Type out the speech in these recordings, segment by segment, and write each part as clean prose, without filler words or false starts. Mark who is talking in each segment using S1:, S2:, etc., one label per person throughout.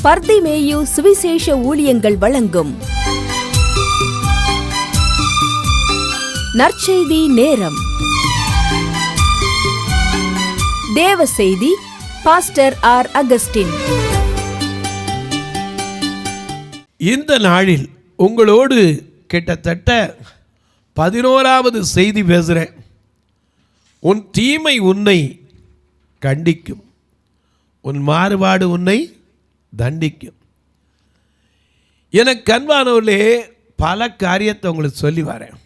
S1: பர்திமேயு சுவிசேஷ ஊழியங்கள் வழங்கும் நற்செய்தி நேரம். தேவ செய்தி பாஸ்டர் ஆர். அகஸ்டின்.
S2: இந்த நாளில் உங்களோடு கிட்டத்தட்ட 11வது செய்தி பேசுகிறேன். உன் தீமை உன்னை கண்டிக்கும், உன் மாறுபாடு உன்னை தண்டிக்கும். எனக்கு அன்பானவர்களே, பல காரியத்தை உங்களுக்கு சொல்லி வரேன்.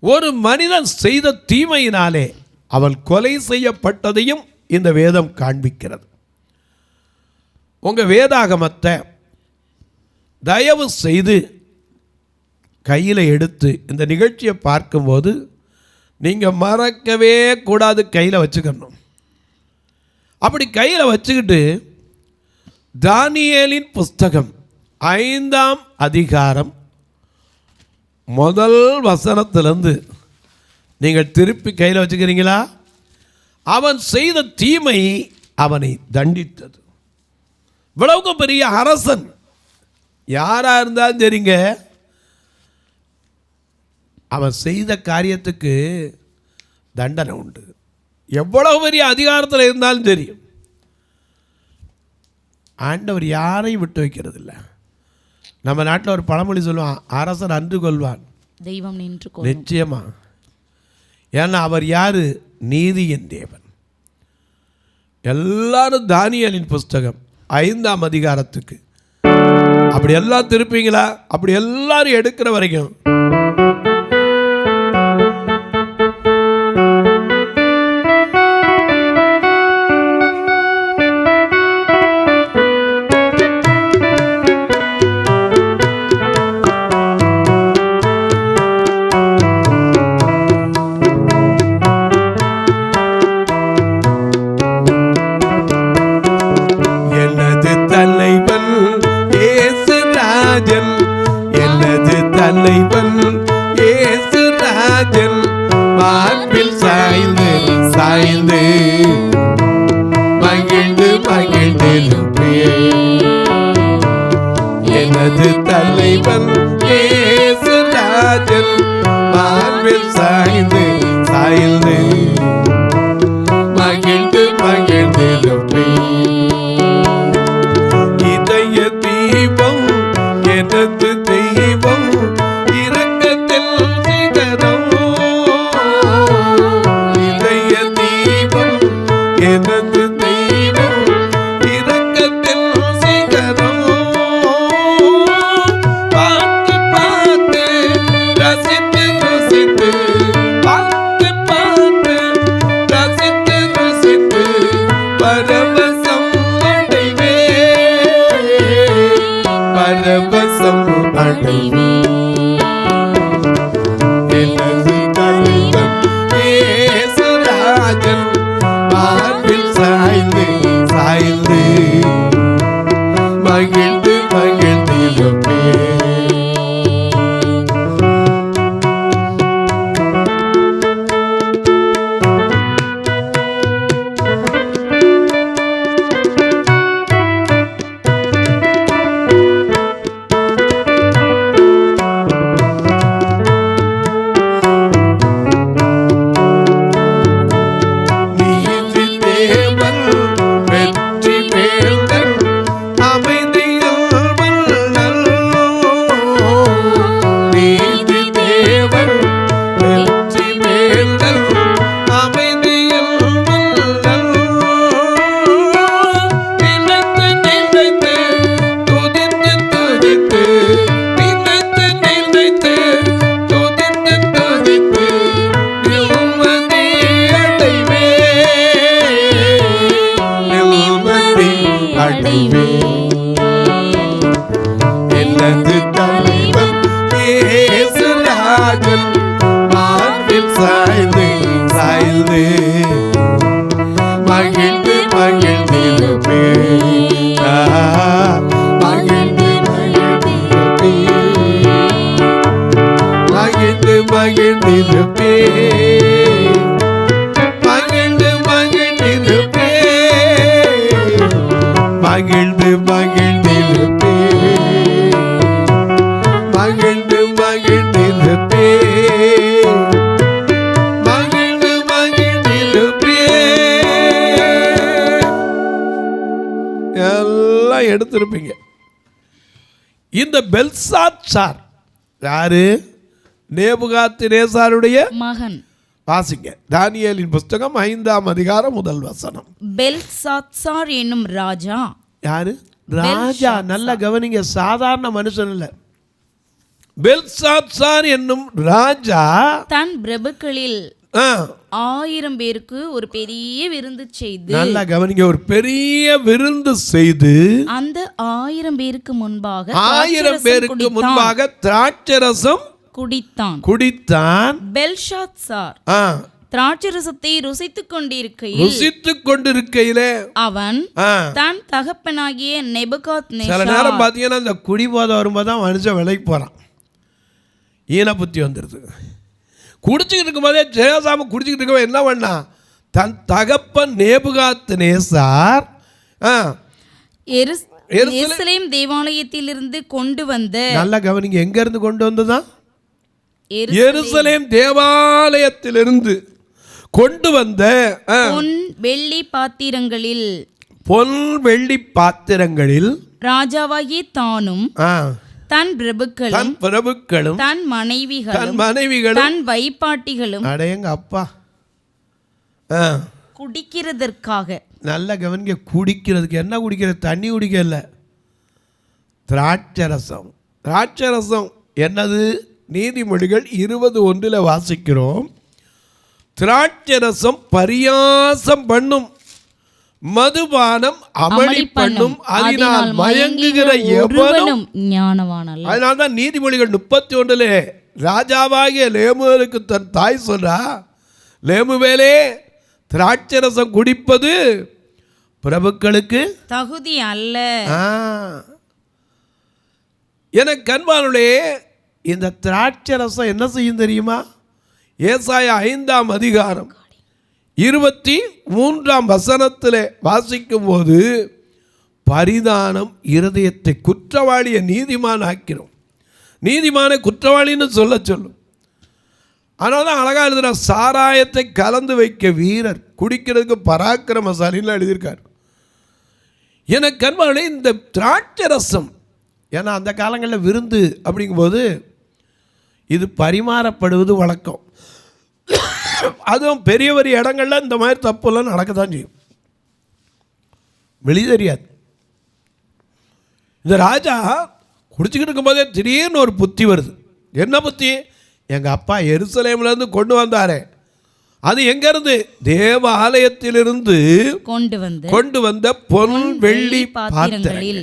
S2: ஒரு மனிதன் செய்த தீமையினாலே அவன் கொலை செய்யப்பட்டதையும் இந்த வேதம் காண்பிக்கிறது. உங்கள் வேதாகமத்தை தயவு செய்து கையில் எடுத்து இந்த நிகழ்ச்சியை பார்க்கும்போது நீங்கள் மறக்கவே கூடாது, கையில் வச்சுக்கணும். அப்படி கையில் வச்சுக்கிட்டு தானியேலின் புஸ்தகம் 5ஆம் அதிகாரம் முதல் வசனத்திலிருந்து நீங்கள் திருப்பி கையில் வச்சுக்கிறீங்களா? அவன் செய்த தீமை அவனை தண்டித்தது. இவ்வளவுக்கு பெரிய அரசன் யாராக இருந்தாலும் சரிங்க, அவன் செய்த காரியத்துக்கு தண்டனை உண்டு. எவ்வளவு பெரிய அதிகாரத்தில் இருந்தாலும் சரி, ஆண்டவர் யாரையும் விட்டு வைக்கிறது இல்லை. நம்ம நாட்டில் ஒரு பழமொழி சொல்லுவான், அரசன் அன்று கொள்வான்,
S3: தெய்வம் நின்று கொள்ளும்.
S2: நிச்சயமா. ஏன்னா அவர் யாரு? நீதியின் தேவன். எல்லாரும் தானியேலின் புஸ்தகம் 5ஆம் அதிகாரத்துக்கு அப்படி எல்லாம் திருப்பீங்களா? அப்படி எல்லாரும் எடுக்கிற வரைக்கும் எனது தலைவன் இயேசு ராஜன், மார்பில் சாய்ந்து சாய்ந்து மகிழ்ந்து மகிழ்ந்திருப்பேன். எனது தலைவன் இயேசு ராஜன், மார்பில் சாய்ந்து சாய்ந்து மகிழ்ந்து மகிழ்ந்திருப்பேன். இதய தீபம் எனது தெய்வம், இரக்கத்தில் சிகரம். இதய தீபம் எனது தெய்வம், இரக்கத்தில் சிகரம். பார்த்து பார்த்து ரசித்து ரசித்து, பார்த்து பார்த்து ரசித்து ரசித்து பரவசம் அடைவே, பரவசம் அடைவே. எனது தலைவன் இயேசு ராஜன், மார்பில் சாய்ந்து சாய்ந்து மகிழ்ந்து மகிழ்ந்திருப்பேன். எனது தலைவன் இயேசு ராஜன், மார்பில் சாய்ந்து சாய்ந்து மகிழ்ந்து மகிழ்ந்திருப்பேன். மகிழ்ந்து மகிழ்ந்திருப்பேன், மகிழ்ந்து மகிழ்ந்திருப்பேன், மகிழ்ந்து மகிழ்ந்திருப்பேன், மகிழ்ந்து மகிழ்ந்து எல்லாம் எடுத்திருப்பீங்க. இந்த பெல்சாத்சார் யாரு? நேபுகாத்நேசாருடைய மகன். வாசிங்க தானியேலின் புஸ்தகம் 5ஆம் அதிகாரம் 1 வசனம்.
S3: பெல்சாத்சார் என்னும் ராஜா.
S2: யாரு? ராஜா. நல்ல கவனிங்க, சாதாரண மனுஷன் இல்ல. பெல்சாத்சார் என்னும் ராஜா
S3: தன் பிரபுக்களில் 1000 பேருக்கு ஒரு பெரிய விருந்து செய்து,
S2: நல்ல கவனிங்க, ஒரு பெரிய விருந்து செய்து
S3: அந்த 1000 பேருக்கு முன்பாக
S2: 1000 பேருக்கு முன்பாக திராட்சரசம் குடித்தான்.
S3: பெல்ஷாத்சார் திராட்சரசத்தை ருசித்துக் கொண்டிருக்கையிலே அவன் தன் தகப்பனாகிய நெபுகாத்நேசார்.
S2: சில நேரம் பார்த்தீங்கன்னா இந்த குடிபோதை வரும்போது தான் மனுஷன் விலைக்கு போகிறான். ஈன புத்தி வந்துடுது. குடிச்சுக்கிட்டு இருக்கும்போதே ஜெயசாமி குடிச்சுக்கிட்டு இருக்கவே என்ன பண்ணா, தன் தகப்பன் நேபுகாத்நேசார்
S3: எருசலேம் தேவாலயத்திலிருந்து கொண்டு வந்த,
S2: நல்ல கவனிங்க, எங்க இருந்து கொண்டு வந்ததான்? எருசலேம் தேவாலயத்திலிருந்து கொண்டு வந்த
S3: பொன் வெள்ளி பாத்திரங்களில் ராஜாவாகிய தானும் தன் பிரபுக்களும் தன் மனைவிகளும் தன் வைப்பாட்டிகளும்
S2: அடையங்க அப்பா
S3: குடிக்கிறதற்காக.
S2: நல்ல கவனிங்க, குடிக்கிறதுக்கு என்ன குடிக்கிறது? தண்ணி குடிக்கல, திராட்சரசம். என்னது? நீதிமொழிகள் 20:1 வாசிக்கிறோம். திராட்சரசம் பரியாசம் பண்ணும், மதுபானம் அமளி பண்ணும், அதனால் மயங்குகிற எவனும் ஞானவானல்ல. அதனால்தான் நீதிமொழிகள் 31 ராஜாவாகிய லேமுவேலுக்கு தன் தாய் சொல்றா, லேமுவேலே, திராட்சரசம் குடிப்பது பிரபுக்களுக்கு
S3: தகுதி அல்ல.
S2: எனக்கு அன்பானுடைய இந்த திராட்சரசம் என்ன செய்யும் தெரியுமா? ஏசாயா 5ஆம் அதிகாரம் 23ஆம் வசனத்தில் வாசிக்கும் போது, பரிதானம் இருதயத்தை குற்றவாளியை நீதிமான் ஆக்கிறோம். நீதிமானை குற்றவாளின்னு சொல்லும். அதனால தான் அழகாக எழுதுகிற, சாராயத்தை கலந்து வைக்க வீரர், குடிக்கிறதுக்கு பராக்கிரமசாலின்னு எழுதியிருக்கார். எனக்கு அன்பானே இந்த திராட்சரசம், ஏன்னா அந்த காலங்களில் விருந்து அப்படிங்கும்போது இது பரிமாறப்படுவது வழக்கம். அதுவும் பெரிய பெரிய இடங்கள்ல இந்த மாதிரி தப்புலாம் நடக்க தான் செய்யும், வெளியே தெரியாது. இந்த ராஜா குடிச்சுக்கிட்டு இருக்கும்போதே திடீர்னு ஒரு புத்தி வருது. என்ன புத்தி? எங்கள் அப்பா எருசலேம்லேருந்து கொண்டு வந்தாரே, அது எங்கேருந்து? தேவ ஆலயத்திலிருந்து கொண்டு வந்த பொன் வெள்ளி பாத்திரங்கள்.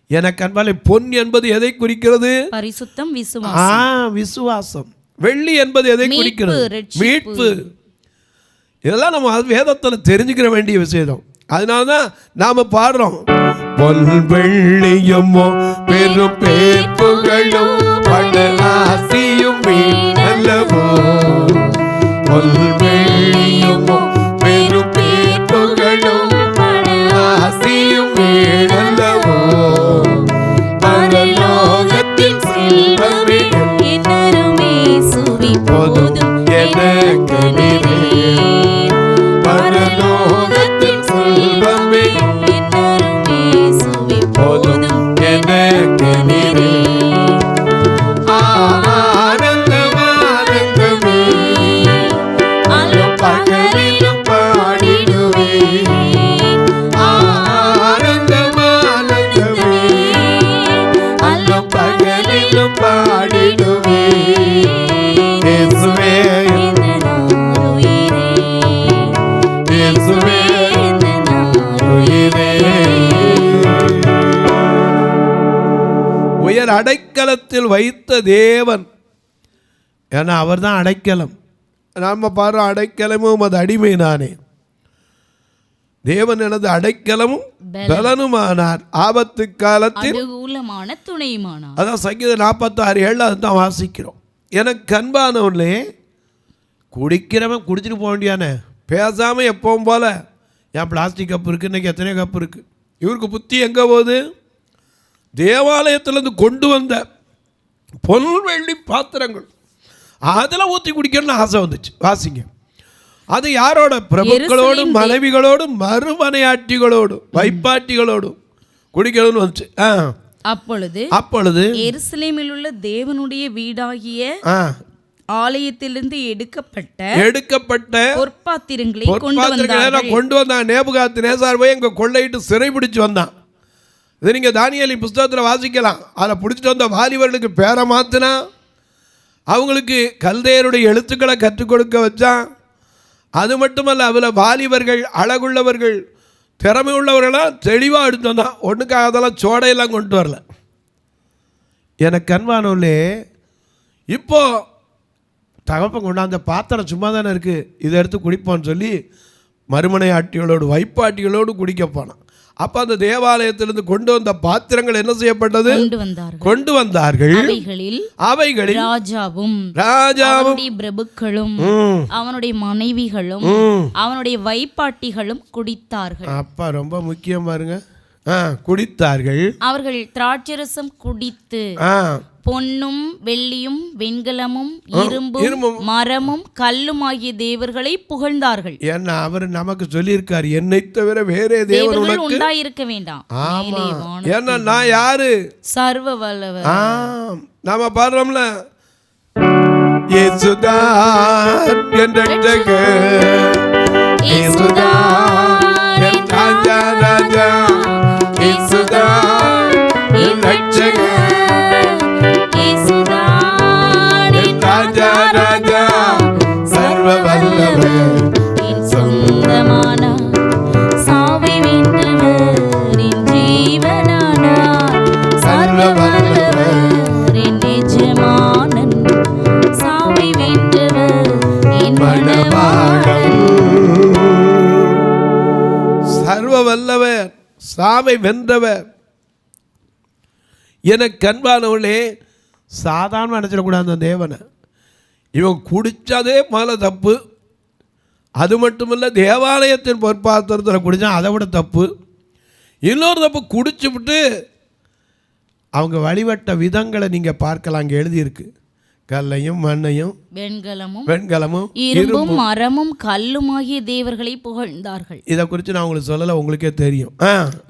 S2: எனக்கு அன்பாலே, பொன் என்பது எதை குறிக்கிறது?
S3: பரிசுத்தம்,
S2: விசுவாசம். வெள்ளி என்பது எதை குறிக்கிறது? மீட்பு. இதெல்லாம் நம்ம வேதத்தில் தெரிஞ்சுக்கிற வேண்டிய விஷயம். அதனாலதான் நாம பாடுறோம், பொன் வெள்ளியுமோ பெரும் பேர்ப்புகளும் பண ஆசியும் வீணல்லவோ, பொன் வெள்ளியுமோ பெரும் பேர்ப்புகளும் பண ஆசியும் வீணல்லவோ, பரலோகத்தின் செல்வமே போதும் எனக்கு நீரே, பரலோகத்தின் செல்வமே போதும் எனக்கு நீரே, ஆனந்தம் ஆனந்தமே அல்லும் பகலிலும் பாடிடுவேன், ஆனந்தம் ஆனந்தமே அல்லும் பகலிலும் பாடிடுவேன். உயர் அடைக்கலத்தில் வைத்த தேவன், ஏன்னா அவர் தான் அடைக்கலம். நாம பாரு, அடைக்கலமும் அது அடிமை நானே. தேவன் எனது அடைக்கலமும் பலனுமானார், ஆபத்து காலத்தில் துணையுமானார். அதான் சங்கீதம் 46:7 அதுதான் வாசிக்கிறோம். எனக்கு அன்பானவர்களே, குடிக்கிறவன் குடிச்சிட்டு போக வேண்டியானே, பேசாமல் எப்பவும் போல, ஏன் பிளாஸ்டிக் கப்பு இருக்குது, இன்றைக்கி எத்தனையோ கப்பு இருக்குது. இவருக்கு புத்தி எங்கே போகுது? தேவாலயத்திலேருந்து கொண்டு வந்த பொன் வெள்ளி பாத்திரங்கள், அதில் ஊற்றி குடிக்கணும்னு ஆசை வந்துச்சு. வாசிங்க, அது யாரோட? பிரபுக்களோடும் மனைவிகளோடும் மறுமனையாட்டிகளோடும் வைப்பாட்டிகளோடும் குடிக்கணும்னு வந்துச்சு. அப்பொழுது
S3: எருசலேமில் உள்ள தேவனுடைய வீடாகிய ஆலயத்திலிருந்து எடுக்கப்பட்ட பொற்பாத்திரங்களை
S2: கொண்டு வந்தான். நேபுகாத்நேசார் போய் எங்க கொள்ளையிட்டு சிறை பிடிச்சு வந்தான். இது நீங்க தானியேலின் புஸ்தகத்தில் வாசிக்கலாம். அதில் பிடிச்சிட்டு வந்த வாலிபர்களுக்கு பேரை மாத்தினா, அவங்களுக்கு கல்தேயருடைய எழுத்துக்களை கற்றுக் கொடுக்க வச்சான். அது மட்டுமல்ல, அதில் வாலிபர்கள், அழகுள்ளவர்கள், திறமை உள்ளவர்களாம் தெளிவாக எடுத்து வந்தான். ஒன்றுக்காக அதெல்லாம் சோடையெல்லாம் கொண்டு வரல. எனக்கு அன்பானவர்களே, இப்போ தகப்பன் கொண்டாந்த பாத்திரம் சும்மா தானே இருக்குது, இதை எடுத்து குடிப்போன்னு சொல்லி மறுமனை ஆட்டிகளோடு வைப்பாட்டிகளோடு குடிக்க போனான். அப்போ அந்த தேவாலயத்திலிருந்து கொண்டு வந்த பாத்திரங்கள் என்ன செய்யப்பட்டது? கொண்டு வந்தார்கள். அவைகளில் ராஜாவும்
S3: பிரபுக்களும் அவனுடைய மனைவிகளும் அவனுடைய வைப்பாட்டிகளும் குடித்தார்கள்.
S2: அப்பா ரொம்ப முக்கியம் பாருங்க, குடித்தார்கள்.
S3: அவர்கள் திராட்சரசம் குடித்து பொன்னும் வெள்ளியும் வெண்கலமும் இரும்பும் மரமும் கல்லும் ஆகிய தேவர்களை புகழ்ந்தார்கள்.
S2: ஏன்னா அவர் நமக்கு சொல்லியிருக்கார், என்னை தவிர வேறே தேவர்கள்
S3: உண்டாயிருக்க வேண்டாம்.
S2: ஆமா, ஏன்னா நான் யாரு?
S3: சர்வ வல்லவர்.
S2: நாம பாடுறோம்ல, இயேசுதான் என் ரட்சகர், இயேசுதான் என் ராஜா ராஜா, இயேசுதான் என் ரட்சகர், ராஜா ராஜா சர்வ வல்லவர்,
S3: என் சொந்தமான சாவை வென்றவர், என் ஜீவனானார் சர்வ வல்லவர், என் எஜமானன் சாவை வென்றவர், என் மணவாளன்.
S2: சர்வ வல்லவர், சாவை வென்றவர். எனக்கு அன்பானவர்களே, சாதாரண நினைச்சிடக்கூடாது அந்த தேவனை. இவன் குடித்ததே முதல்ல தப்பு. அது மட்டுமில்லை, தேவாலயத்தின் பொற்பாத்திரத்தில் குடித்தான், அதை விட தப்பு. இன்னொரு தப்பு, குடிச்சுவிட்டு அவங்க வழிபட்ட விதங்களை நீங்கள் பார்க்கலாம். அங்கே எழுதியிருக்கு, கல்லையும் மண்ணையும் வெண்கலமும்
S3: இரும்பும் மரமும் கல்லும் ஆகிய தேவர்களை புகழ்ந்தார்கள்.
S2: இதை குறித்து நான் உங்களுக்கு சொல்லல, உங்களுக்கே தெரியும்.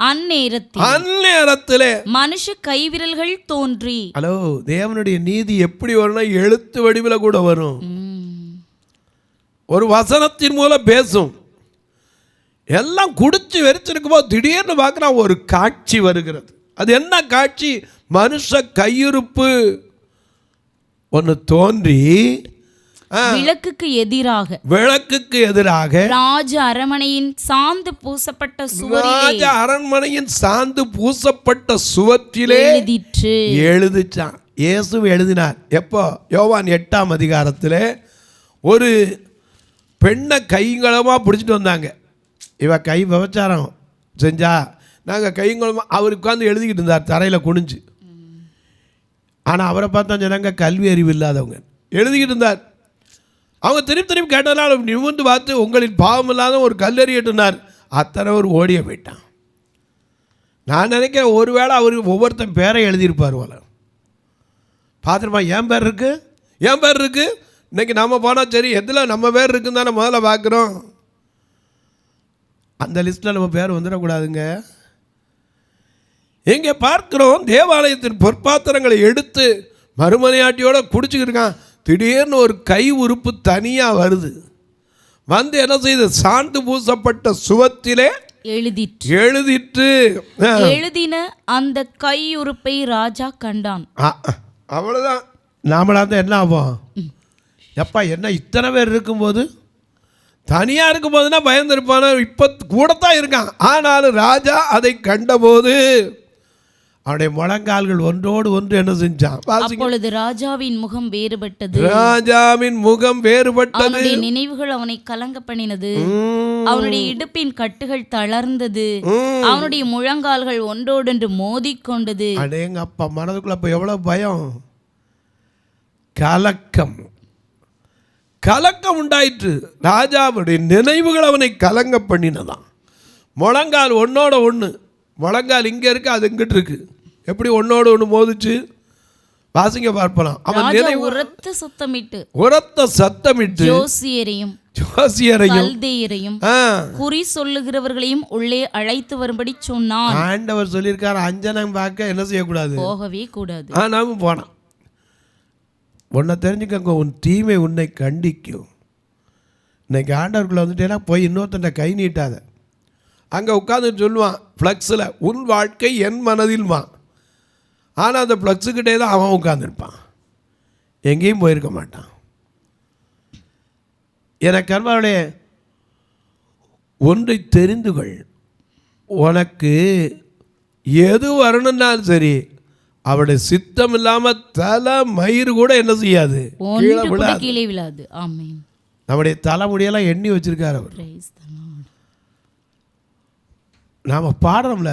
S3: அந்நேரத்திலே மனுஷ கைவிரல்கள் தோன்றி,
S2: ஹலோ, தேவனுடைய நீதி எப்படி வரும்னா எழுத்து வடிவில் கூட வரும். ஒரு வசனத்தின் மூலம் பேசும். எல்லாம் குடிச்சு வெறிச்சிருக்கும் போது திடீர்னு பார்க்குறான் ஒரு காட்சி வருகிறது. அது என்ன காட்சி? மனுஷ கையிருப்பு ஒன்று தோன்றி
S3: விளக்குக்கு
S2: எதிராக
S3: ராஜ அரண்மனையின் சாந்து பூசப்பட்ட
S2: சுவற்றிலே எழுதிச்சான். இயேசு எழுதினார். எப்போ? யோவான் 8ஆம் அதிகாரத்தில் ஒரு பெண்ணை கைங்களமாக பிடிச்சிட்டு வந்தாங்க. இவ கை விபச்சாரம் செஞ்சா நாங்கள் கைங்களமாக அவர் உட்காந்து எழுதிக்கிட்டு இருந்தார் தரையில் குனிஞ்சு. ஆனால் அவரை பார்த்தா ஜனங்க கல்வி அறிவு இல்லாதவங்க எழுதிக்கிட்டு இருந்தார். அவங்க திருப்பி கேட்டதுனால நிமிர்ந்து பார்த்து உங்களின் பாவம் இல்லாத ஒரு கல்லறியிட்டுனார். அத்தனை ஒரு ஓடிய போயிட்டான். நான் நினைக்கிறேன் ஒருவேளை அவர் ஒவ்வொருத்தன் பேரை எழுதியிருப்பார் போல. பார்த்துருப்பா, என் பேர் இருக்கு இன்னைக்கு நம்ம போனால் சரி, எதில் நம்ம பேர் இருக்குன்னு தானே முதல்ல பார்க்குறோம். அந்த லிஸ்ட்டில் நம்ம பேர் வந்துடக்கூடாதுங்க. எங்கே பார்க்கிறோம், தேவாலயத்தின் பொற்பாத்திரங்களை எடுத்து மறுமனையாட்டியோட குடிச்சுக்கிட்டு இருக்கான். திடீர்னு ஒரு கை உறுப்பு தனியாக வருது. வந்து என்ன செய்து? சாந்து பூசப்பட்ட சுவத்திலே எழுதிட்டு
S3: எழுதின அந்த கை உறுப்பை ராஜா கண்டான்.
S2: அவ்வளோதான். நாமளா தான் என்ன ஆகும்? எப்பா, என்ன இத்தனை பேர் இருக்கும்போது, தனியாக இருக்கும்போதுனா பயந்துருப்பான. இப்போ கூடத்தான் இருக்கான். ஆனாலும் ராஜா அதை கண்டபோது அவனுடைய முழங்கால்கள் ஒன்றோடு ஒன்று என்ன செஞ்சான்?
S3: அப்பொழுது ராஜாவின் முகம் வேறுபட்டது. அவனுடைய நினைவுகள் அவனை கலங்க பண்ணினது. அவனுடைய இடுப்பின் கட்டுகள் தளர்ந்தது. அவனுடைய முழங்கால்கள் ஒன்றோடொன்று மோதிக்கொண்டது.
S2: அடேங்க அப்பா, மனதுக்குள்ள அப்ப எவ்வளவு பயம், கலக்கம் உண்டாயிற்று. ராஜாவுடைய நினைவுகள் அவனை கலங்க பண்ணினதான். முழங்கால் ஒன்னோட ஒன்று, முழங்கால் இங்கே இருக்கு, அது இங்கிட்டு இருக்கு. எப்படி ஒன்றோடு ஒன்று மோதிச்சு? வாசிங்க பார்ப்பலாம். அவன்
S3: ராஜா உரத்த சத்தமிட்டு ஜோசியரையும் கல்தேயரையும் குறி சொல்லுகிறவர்களையும் உள்ளே அழைத்து வரும்படி சொன்னான்.
S2: ஆண்டவர் சொல்லியிருக்காரு, அஞ்சனம் பார்க்க என்ன செய்யக்கூடாது,
S3: போகவே கூடாது.
S2: நாமும் போனான். உன்னை தெரிஞ்சுக்கங்க, உன் தீமை உன்னை கண்டிக்கும். இன்னைக்கு ஆண்டவருக்குள்ள வந்துட்டேன்னா போய் இன்னொருத்தண்ட கை நீட்டாத. அங்கே உட்காந்து சொல்லுவான் ஃப்ளக்ஸில், உன் வாழ்க்கை என் மனதில்மா. ஆனால் அந்த ஃப்ளக்ஸுக்கிட்டே தான் அவன் உட்காந்துருப்பான், எங்கேயும் போயிருக்க மாட்டான். எனக்கு அன்பாவுடைய ஒன்றை தெரிந்து கொள், உனக்கு எது வரணும்னாலும் சரி அவருடைய சித்தம் இல்லாமல் தலை மயிறு கூட என்ன செய்யாது,
S3: கீழே விழாது. ஆமென்.
S2: நம்முடைய தலைமுடியெல்லாம் எண்ணி வச்சிருக்காரு அவர். நாம பாடுறோம்ல,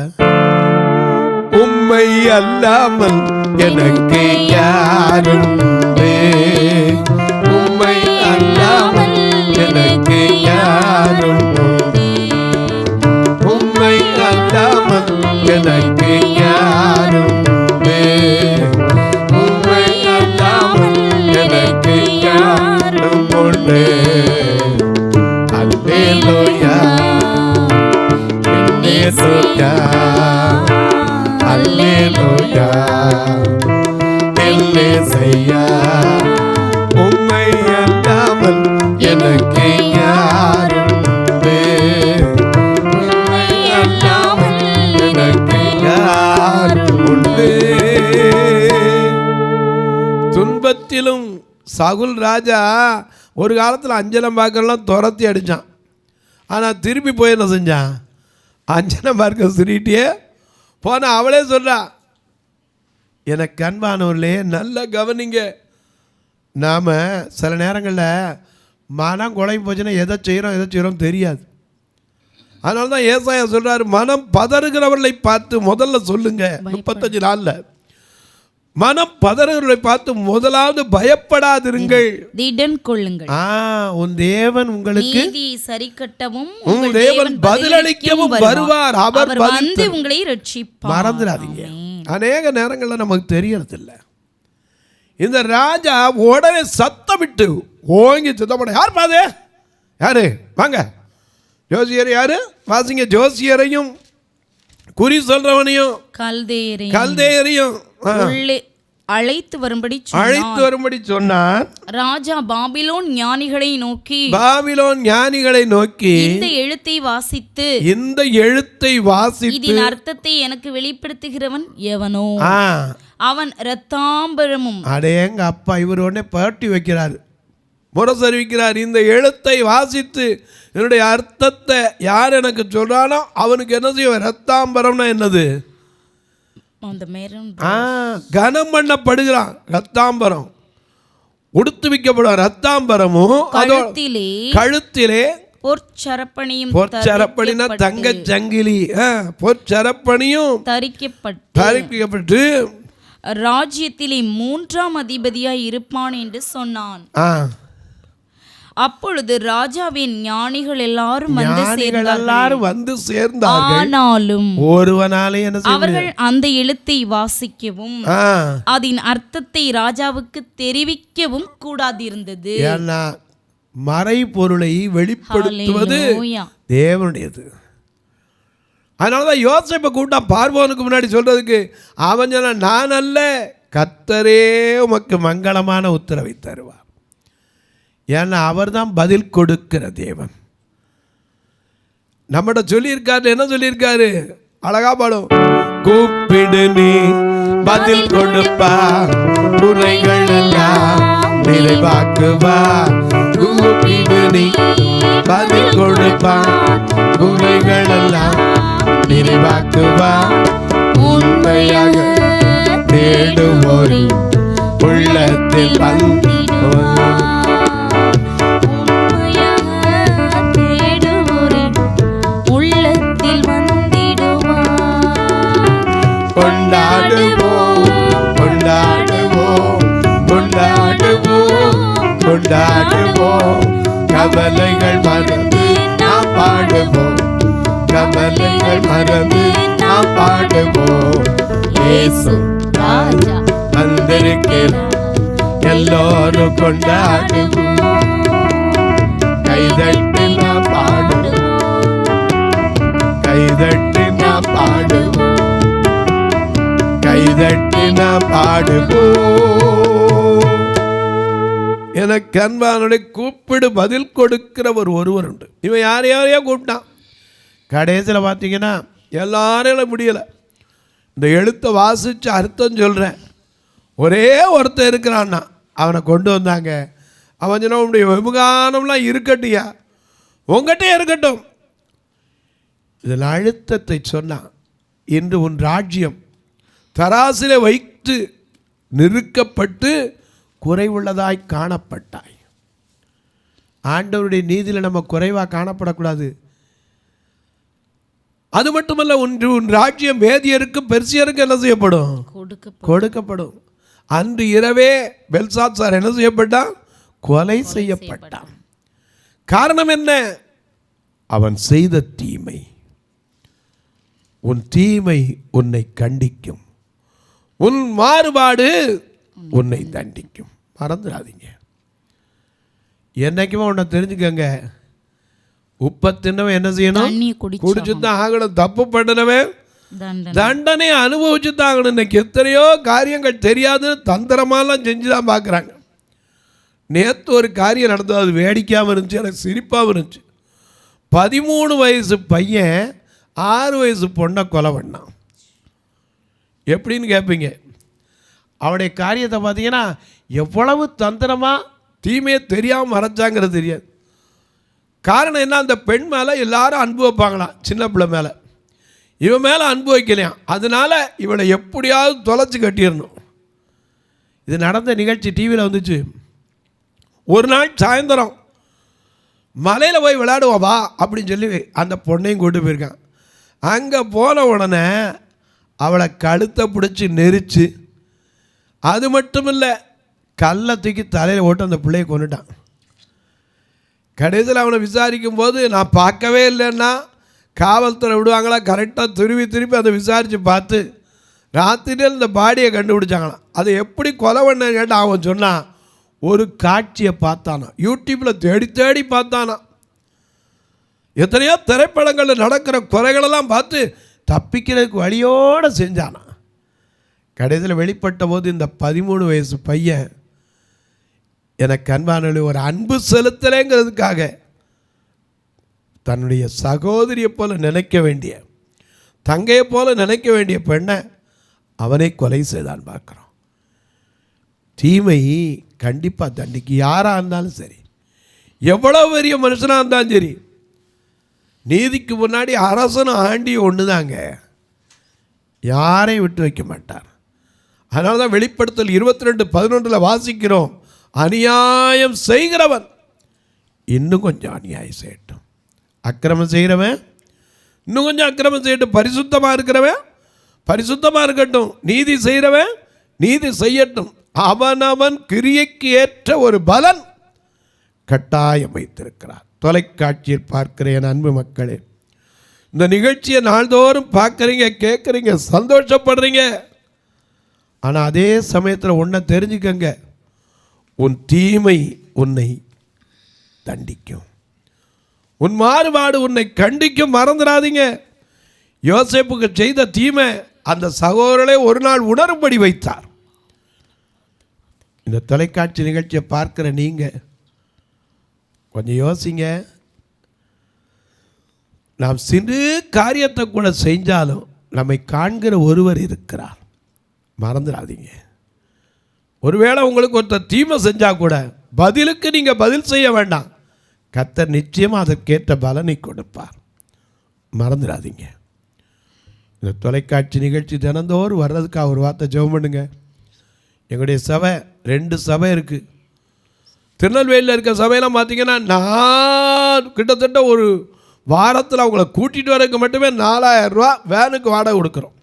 S2: உம்மை அல்லாமல் எனக்கு யாரும், உம்மை அல்லாமல் எனக்கு யாரும், உம்மை அல்லாமல் எனக்கு யாரும், உம்மை அல்லாமல் எனக்கு யாரும் உண்டு. அல்லேலூயா அல்லேலூயா அல்லேலூயா அல்லேலூயா. உம்மை அல்லாமல் எனக்கு யாரும், உம்மை அல்லாமல் எனக்கு யாரும் உண்டு. துன்பத்திலும் சகுல் ராஜா ஒரு காலத்தில் அஞ்சனம் பார்க்கலாம் துரத்தி அடித்தான். ஆனால் திருப்பி போய் என்ன செஞ்சான், அஞ்சனம் பார்க்க சொல்லிட்டே போன. அவளே சொல்றா, எனக்கு அன்பானவர்களே நல்ல கவனிங்க, நாம் சில நேரங்களில் மனம் குழம்பு போச்சுன்னா எதை செய்கிறோம் தெரியாது. அதனால தான் ஏசாயா சொல்கிறாரு, மனம் பதறுகிறவர்களை பார்த்து முதல்ல சொல்லுங்க. 35 நாளில் மனம் பதறுகிறவர்களை பார்த்து முதலாவது பயப்படாதிருங்கள்,
S3: திடன் கொள்ளுங்கள்.
S2: உன் தேவன் உங்களுக்கு
S3: சரி கட்டவும்
S2: உன் தேவன் பதிலளிக்கவும் வருவார், அவர் வந்து
S3: உங்களை ரட்சிப்பார்.
S2: மறந்துடாதீங்க. அநேக நேரங்களில் நமக்கு தெரியறதில்லை. இந்த ராஜா உடனே சத்தமிட்டு ஓங்கி சித்தப்பட, யார் பாது, யாரு வாங்க, ஜோசியர் யாரு வாசிங்க, ஜோசியரையும் குறி சொல்றவனையும் கல்தேயரையும்
S3: அழைத்து வரும்படி
S2: சொன்னார்.
S3: ராஜா பாபிலோன் ஞானிகளை
S2: நோக்கி
S3: இந்த எழுத்தை வாசித்து இதன் அர்த்தத்தை எனக்கு வெளிப்படுத்துகிறவன் எவனோ அவன் இரத்தாம்பரமும்.
S2: அடேங்க அப்பா, இவர் உடனே பரட்டி வைக்கிறார், முரசறிவிக்கிறார். இந்த எழுத்தை வாசித்து என்னுடைய அர்த்தத்தை யார் எனக்கு சொல்றானோ அவனுக்கு என்ன செய்வோம், ரத்தாம்பரம்னா என்னது, கனம் பண்ணப்படுகிறான். ரத்தாம்பரம் உடுத்து வைக்கப்படும். ரத்தாம்பரமும் கழுத்திலே பொற்சரப்பணினா தங்க சங்கிலி, பொற்சரப்பணியும் தரிக்கப்பட்டு
S3: ராஜ்யத்திலே 3ஆம் அதிபதியாய் இருப்பான் என்று சொன்னான். அப்பொழுது ராஜாவின் ஞானிகள் எல்லாரும்
S2: வந்து சேர்ந்தார்கள்.
S3: ஆனாலும்
S2: ஒருவனாலே
S3: அவர்கள் அந்த எழுத்தை வாசிக்கவும் அதன் அர்த்தத்தை ராஜாவுக்கு தெரிவிக்கவும் கூடாதிருந்தது.
S2: மறைபொருளை வெளிப்படுத்துவது தேவனுடையது. அதனாலதான் யோசேப்பை கூட்டம் பார்வோனுக்கு முன்னாடி சொல்றதுக்கு அவன் சொன்ன, நான் அல்ல, கர்த்தரே உமக்கு மங்களமான உத்தரவை தருவார். ஏன்னா அவர் தான் பதில் கொடுக்கிற தேவன். நம்மகிட்ட சொல்லியிருக்காரு, என்ன சொல்லியிருக்காரு, அழகா பாடும், கூப்பிடு நீ பதில் கொடுப்பா, குறைகள் எல்லாம் நிறைவாக்குவா. கூப்பிடு நீ பதில் கொடுப்பா, குறைகள் எல்லாம் நிறைவாக்குவா. உண்மையாக தேடுவோரின் உள்ளத்தில் கொண்டாடுவோம், கவலைகள் மறந்து நாம் பாடுவோம், கவலைகள் மறந்து நாம் பாடுவோம். இயேசு ராஜா வந்திருக்கிறார். துதிக்கலாம், எல்லோரும் கொண்டாடுவோம், கைதட்டி நாம் பாடுவோம், கைதட்டி நாம் பாடுவோம், கைதட்டி நாம் பாடுவோம். எனக்கு அன்பானுடைய கூப்பிடு பதில் கொடுக்கிற ஒருவர் உண்டு. இவன் யாரையோ கூப்பிட்டான். கடைசியில் பார்த்தீங்கன்னா எல்லாரையும் முடியலை. இந்த எழுத்தை வாசித்து அர்த்தம் சொல்கிறேன். ஒரே ஒருத்தர் இருக்கிறான்னா அவனை கொண்டு வந்தாங்க. அவன் சொன்ன உன்னுடைய விமுகானம்லாம் இருக்கட்டியா, உங்கள்கிட்டே இருக்கட்டும். இதில் அழுத்தத்தை சொன்னான். இன்று உன் ராஜ்யம் தராசிலே வைத்து நிறுக்கப்பட்டு குறைவுள்ளதாய் காணப்பட்டாய். ஆண்டவருடைய நீதியில் நம்ம குறைவாக காணப்படக்கூடாது. அது மட்டுமல்ல, உன் ராஜ்யம் மேதியருக்கு பெர்சியருக்கு என்ன செய்யப்படும்? கொடுக்கப்படும். அன்று இரவே பெல்சாத்சார் என்ன செய்யப்பட்டான்? கொலை செய்யப்பட்டான். காரணம் என்ன? அவன் செய்த தீமை. உன் தீமை உன்னை கண்டிக்கும், உன் மாறுபாடு உன்னை தண்டிக்கும். மறந்துடாதீங்க. என்னைக்குமே உன்னை தெரிஞ்சுக்கங்க, உப்பை தின்னவன் என்ன செய்யணும்? குடிச்சுதான் ஆகணும். தப்பு பண்ணினவன் தண்டனை அனுபவிச்சுதான் ஆகணும். இன்னைக்கு எத்தனையோ காரியங்கள் தெரியாதுன்னு தந்திரமாலாம் செஞ்சுதான் பார்க்குறாங்க. நேற்று ஒரு காரியம் நடந்தது, அது வேடிக்கையாகவும் இருந்துச்சு, எனக்கு சிரிப்பாகவும் இருந்துச்சு. 13 வயசு பையன் 6 வயசு பொண்ணை கொலை பண்ணான். எப்படின்னு கேட்பீங்க? அவனுடைய காரியத்தை பார்த்தீங்கன்னா எவ்வளவு தந்திரமாக தீமையை தெரியாமல் மறைச்சாங்கிறது தெரியாது. காரணம் என்ன? அந்த பெண் மேலே எல்லாரும் அன்பு வைப்பாங்களாம், சின்ன பிள்ளை மேலே. இவன் மேலே அன்பு வைக்கலையாம். அதனால் இவனை எப்படியாவது தொலைச்சி கட்டிடணும். இது நடந்த நிகழ்ச்சி டிவியில் வந்துச்சு. ஒரு நாள் சாயந்தரம் மலையில் போய் விளையாடுவோம் வா அப்படின்னு சொல்லி அந்த பொண்ணையும் கூட்டு போயிருக்கான். அங்கே போன உடனே அவளை கழுத்தை பிடிச்சி நெரிச்சு, அது மட்டும் இல்லை கல்லை தூக்கி தலையில் ஓட்டு அந்த பிள்ளையை கொண்டுட்டான். கடைசியில் அவனை விசாரிக்கும் போது நான் பார்க்கவே இல்லைன்னா காவல்துறை விடுவாங்களா, கரெக்டாக திருப்பி அதை விசாரித்து பார்த்து ராத்திரியில் இந்த பாடியை கண்டுபிடிச்சாங்களாம். அதை எப்படி கொலை பண்ண கேட்டால் அவன் சொன்னான், ஒரு காட்சியை பார்த்தானா, யூடியூப்பில் தேடி பார்த்தானா. எத்தனையோ திரைப்படங்களில் நடக்கிற குறைகளெல்லாம் பார்த்து தப்பிக்கிறதுக்கு வழியோடு செஞ்சானா. கடைசியில் வெளிப்பட்ட போது இந்த 13 வயசு பையன் எனக்கு அன்பான ஒரு அன்பு செலுத்தலைங்கிறதுக்காக தன்னுடைய சகோதரியை போல நினைக்க வேண்டிய, தங்கையை போல நினைக்க வேண்டிய பெண்ணை அவனை கொலை செய்தான் பார்க்குறோம். தீமை கண்டிப்பாக தண்டிக்கு. யாராக இருந்தாலும் சரி, எவ்வளோ பெரிய மனுஷனாக இருந்தாலும் சரி, நீதிக்கு முன்னாடி அரசனும் ஆண்டியும் ஒன்று தாங்க, யாரையும் விட்டு வைக்க மாட்டார். அதனால தான் வெளிப்படுத்தல் 22:11 வாசிக்கிறோம், அநியாயம் செய்கிறவன் இன்னும் கொஞ்சம் அநியாயம் செய்யட்டும், அக்கிரமம் செய்கிறவன் இன்னும் கொஞ்சம் அக்கிரமம் செய்யட்டும், பரிசுத்தமாக இருக்கிறவன் பரிசுத்தமாக இருக்கட்டும், நீதி செய்கிறவன் நீதி செய்யட்டும், அவனவன் கிரியைக்கு ஏற்ற ஒரு பலன் கட்டாயம் வைத்திருக்கிறார். தொலைக்காட்சியில் பார்க்கிற என் அன்பு மக்களே, இந்த நிகழ்ச்சியை நாள்தோறும் பார்க்குறீங்க, கேட்குறீங்க, சந்தோஷப்படுறீங்க. ஆனால் அதே சமயத்தில் ஒன்றை தெரிஞ்சுக்கங்க, உன் தீமை உன்னை தண்டிக்கும், உன் மாறுபாடு உன்னை கண்டிக்கும். மறந்துடாதீங்க, யோசேப்புக்கு செய்த தீமை அந்த சகோதரரை ஒரு நாள் உணரும்படி வைத்தார். இந்த தொலைக்காட்சி நிகழ்ச்சியை பார்க்கிற நீங்கள் கொஞ்சம் யோசிங்க. நாம் சிறு காரியத்தை கூட செஞ்சாலும் நம்மை காண்கிற ஒருவர் இருக்கிறார். மறந்துடாதீங்க. ஒருவேளை உங்களுக்கு ஒருத்தர் தீமை செஞ்சால் கூட பதிலுக்கு நீங்கள் பதில் செய்ய வேண்டாம், கர்த்தர் நிச்சயமாக அதற்கேற்ற பலனை கொடுப்பார். மறந்துடாதீங்க. இந்த தொலைக்காட்சி நிகழ்ச்சி தினந்தோறும் வர்றதுக்காக ஒரு வார்த்தை ஜெபம் பண்ணுங்க. எங்களுடைய சபை 2 சபை இருக்குது. திருநெல்வேலியில் இருக்க சபையெல்லாம் பார்த்தீங்கன்னா நான் கிட்டத்தட்ட ஒரு வாரத்தில் அவங்கள கூட்டிகிட்டு வரதுக்கு மட்டுமே 4000 ரூபா வேனுக்கு வாடகை கொடுக்குறோம்.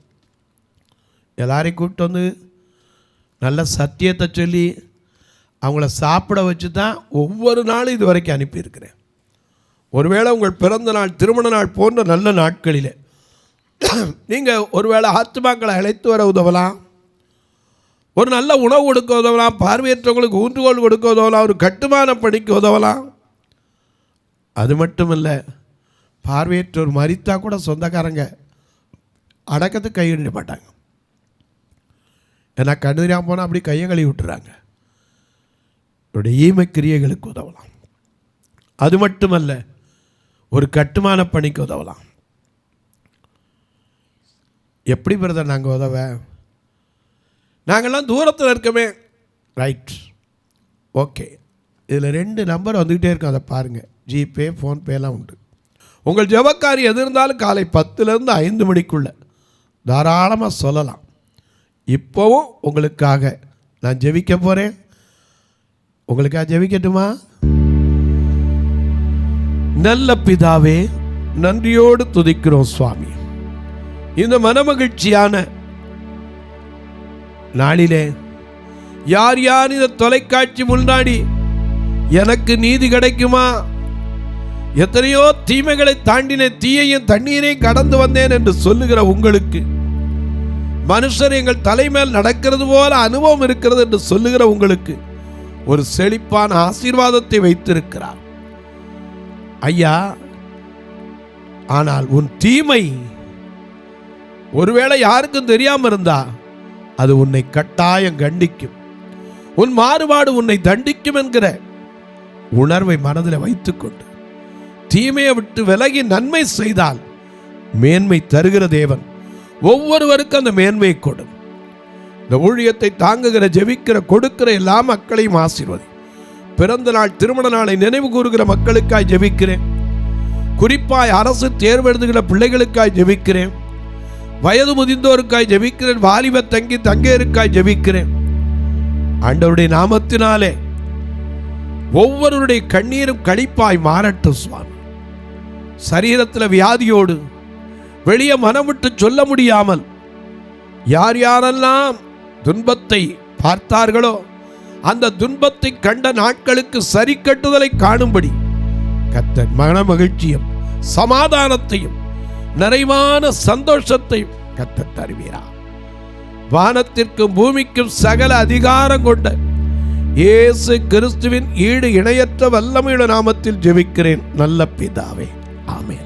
S2: எல்லாரையும் கூப்பிட்டு வந்து நல்ல சத்தியத்தை சொல்லி அவங்கள சாப்பிட வச்சு தான் ஒவ்வொரு நாளும் இது வரைக்கும் அனுப்பியிருக்கிறேன். ஒருவேளை உங்கள் பிறந்த நாள், திருமண நாள் போன்ற நல்ல நாட்களில் நீங்கள் ஒருவேளை ஆத்துமாக்களை அழைத்து வர உதவலாம். ஒரு நல்ல உணவு கொடுக்க உதவலாம், பார்வையற்றவங்களுக்கு ஊன்றுகோல் கொடுக்க உதவலாம், ஒரு கட்டுமான பணிக்கு உதவலாம். அது மட்டும் இல்லை, பார்வையற்றோர் மரித்தா கூட சொந்தக்காரங்க அடக்கத்துக்கு கையிட மாட்டாங்க. ஏன்னா கண்டுதிரியாமல் போனால் அப்படி கையை கழுவி விட்டுறாங்க. இவருடைய ஈமை கிரியைகளுக்கு உதவலாம். அது மட்டுமல்ல, ஒரு கட்டுமான பணிக்கு உதவலாம். எப்படி பிரதர் நாங்கள் உதவ? நாங்கள்லாம் தூரத்தில் இருக்கமே. Right, okay. இதில் 2 நம்பர் வந்துக்கிட்டே இருக்கும், அதை பாருங்கள். ஜிபே, ஃபோன்பேலாம் உண்டு. உங்கள் ஜெபக்காரி எது இருந்தாலும் காலை 10லேருந்து 5 மணிக்குள்ளே தாராளமாக சொல்லலாம். இப்போவும் உங்களுக்காக நான் ஜெபிக்க போகிறேன். உங்களுக்காக ஜெபிக்கட்டுமா? நல்ல பிதாவே, நன்றியோடு துதிக்கிறோம் சுவாமி. இந்த மனமகிழ்ச்சியான நாளிலே யார் யார் இந்த தொலைக்காட்சி முன்னாடி எனக்கு நீதி கிடைக்குமா, எத்தனையோ தீமைகளை தாண்டின தீயையும் தண்ணீரையும் கடந்து வந்தேன் என்று சொல்லுகிற உங்களுக்கு, மனுஷர் எங்கள் தலைமையில் நடக்கிறது போல அனுபவம் இருக்கிறது என்று சொல்லுகிற உங்களுக்கு ஒரு செழிப்பான ஆசீர்வாதத்தை வைத்திருக்கிறார் ஐயா. ஆனால் உன் தீமை ஒருவேளை யாருக்கும் தெரியாம இருந்தா அது உன்னை கட்டாயம் கண்டிக்கும். உன் மாறுபாடு உன்னை தண்டிக்கும் என்கிற உணர்வை மனதில் வைத்துக்கொண்டு தீமையை விட்டு விலகி நன்மை செய்தால் மேன்மை தருகிற தேவன் ஒவ்வொருவருக்கும் அந்த மேன்மையை கொடும். இந்த ஊழியத்தை தாங்குகிற, ஜெபிக்கிற, கொடுக்கிற எல்லா மக்களையும் ஆசீர்வதி. பிறந்த நாள், திருமண நாளை நினைவு கூறுகிற மக்களுக்காய் ஜெபிக்கிறேன். குறிப்பாய் அரசு தேர்வு எழுதுகிற பிள்ளைகளுக்காய் ஜெபிக்கிறேன். வயது முதிர்ந்தோருக்காய் ஜெபிக்கிறேன். வாலிப தங்கையருக்காய் ஜெபிக்கிறேன். ஆண்டவருடைய நாமத்தினாலே ஒவ்வொருவருடைய கண்ணீரும் களிப்பாய் மாறட்டும் சுவாமி. சரீரத்தில் வியாதியோடு வெளியே மனம் விட்டு சொல்ல முடியாமல் யார் யாரெல்லாம் துன்பத்தை பார்த்தார்களோ அந்த துன்பத்தை கண்ட நாட்களுக்கு சரி கட்டுதலை காணும்படி கர்த்தர் மன மகிழ்ச்சியும் சமாதானத்தையும் நிறைவான சந்தோஷத்தையும் கர்த்தர் தருவீரா. வானத்திற்கும் பூமிக்கும் சகல அதிகாரம் கொண்ட இயேசு கிறிஸ்துவின் ஈடு இணையற்ற வல்லமையுள்ள நாமத்தில் ஜெபிக்கிறேன் நல்ல பிதாவே, ஆமென்.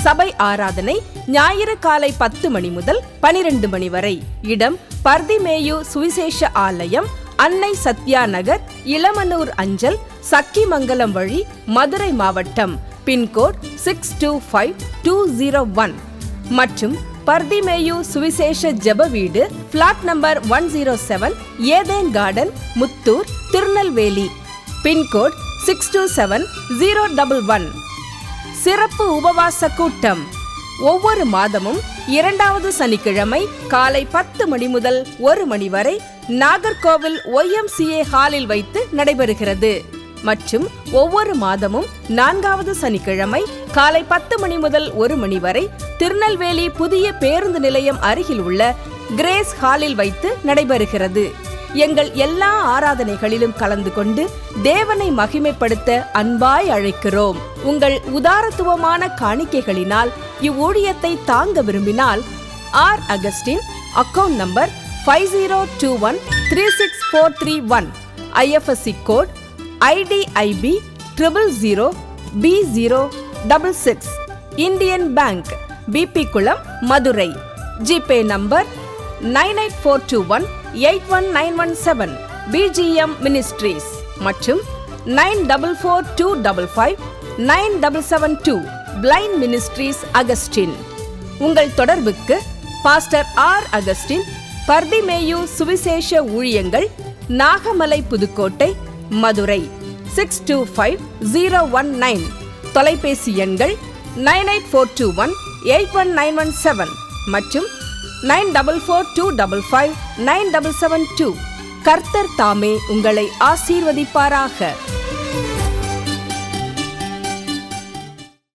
S1: சபை ஆராதனை ஞாயிறு காலை 10 மணி முதல் 12 மணி வரை. இடம் பர்திமேயு சுவிசேஷ ஆலயம், அன்னை சத்யா நகர், இளமனூர் அஞ்சல், சக்கிமங்கலம் வழி, மதுரை மாவட்டம். பின்கோட் 625201 மற்றும் பர்திமேயு சுவிசேஷ ஜெப வீடு, flat number 107, Eden garden, Muthur, Tirunelveli. Pin code 627011. சிறப்பு உபவாச கூட்டம் ஒவ்வொரு மாதமும் 2வது சனிக்கிழமை காலை 10 மணி முதல் 1 மணி வரை நாகர்கோவில் YMCA ஹாலில் வைத்து நடைபெறுகிறது. மற்றும் ஒவ்வொரு மாதமும் 4வது சனிக்கிழமை காலை 10 மணி முதல் 1 மணி வரை திருநெல்வேலி புதிய பேருந்து நிலையம் அருகில் உள்ள கிரேஸ் ஹாலில் வைத்து நடைபெறுகிறது. எங்கள் எல்லா ஆராதனைகளிலும் கலந்து கொண்டு தேவனை மகிமைப்படுத்த அன்பாய் அழைக்கிறோம். உங்கள் உதாரத்துவமான காணிக்கைகளினால் இவ்வூழியத்தை தாங்க விரும்பினால் R Augustine, account number 5021364331, IFSC code IDIB 000B066, Indian bank, BP Kulam, Madurai. GPay number 9842181917, BGM ministries மற்றும் 9442559772, பிளைண்ட் மினிஸ்ட்ரீஸ் அகஸ்டின். உங்கள் தொடர்புக்கு பாஸ்டர் ஆர் அகஸ்டின், பர்திமேயு சுவிசேஷ ஊழியங்கள், நாகமலை, புதுக்கோட்டை, மதுரை 625019. தொலைபேசி எண்கள் 9842181917 மற்றும் 9442559772. கர்த்தர் தாமே உங்களை ஆசீர்வதிப்பாராக.